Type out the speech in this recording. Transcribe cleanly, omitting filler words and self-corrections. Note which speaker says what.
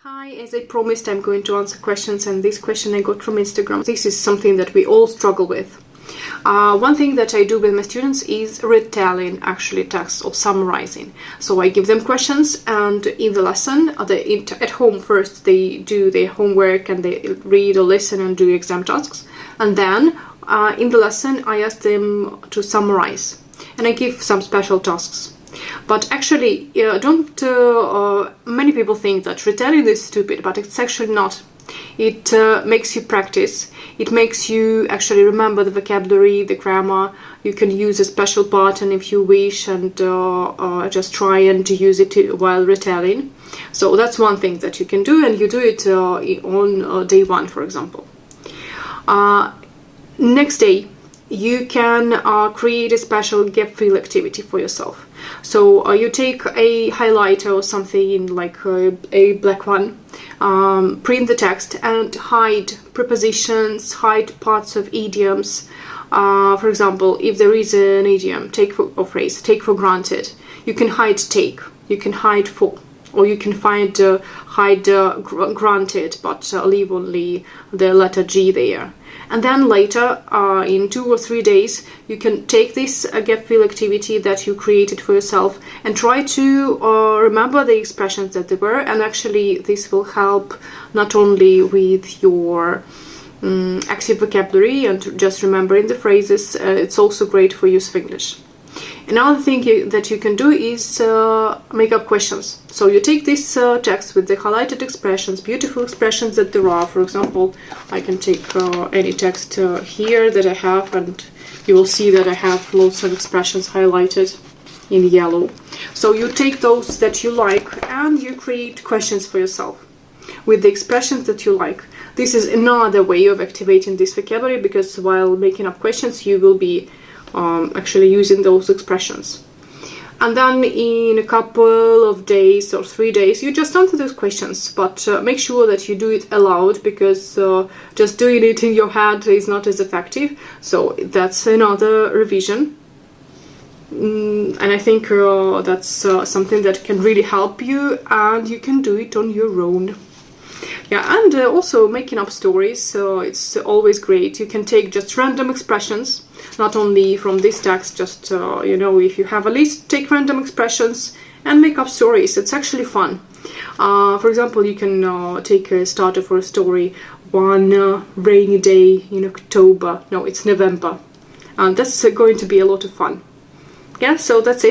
Speaker 1: Hi, as I promised, I'm going to answer questions, and this question I got from Instagram. This is something that we all struggle with. One thing that I do with my students is retelling actually text or summarizing. So I give them questions, and in the lesson, at home first they do their homework and they read or listen and do exam tasks. And then in the lesson I ask them to summarize, and I give some special tasks. But actually, many people think that retelling is stupid, but it's actually not. It makes you practice. It makes you actually remember the vocabulary, the grammar. You can use a special pattern if you wish, and just try and use it while retelling. So that's one thing that you can do, and you do it on day one, for example. Next day, you can create a special gap fill activity for yourself. So you take a highlighter or something like a black one, print the text and hide prepositions, hide parts of idioms. For example, if there is an idiom, or phrase, take for granted, you can hide take, you can hide for, or you can hide granted, but leave only the letter G there. And then later, in 2 or 3 days, you can take this gap fill activity that you created for yourself and try to remember the expressions that they were. And actually, this will help not only with your active vocabulary and just remembering the phrases, it's also great for use of English. Another thing that you can do is make up questions. So you take this text with the highlighted expressions, beautiful expressions that there are. For example, I can take any text here that I have, and you will see that I have lots of expressions highlighted in yellow. So you take those that you like and you create questions for yourself with the expressions that you like. This is another way of activating this vocabulary, because while making up questions, you will be actually using those expressions. And then in a couple of days or 3 days, you just answer those questions, but make sure that you do it aloud, because just doing it in your head is not as effective. So that's another revision. And I think that's something that can really help you, and you can do it on your own. Yeah, and also making up stories, so it's always great. You can take just random expressions, not only from this text, just, if you have a list, take random expressions and make up stories. It's actually fun. For example, you can take a starter for a story, one rainy day in October. No, it's November. And that's going to be a lot of fun. Yeah, so that's it.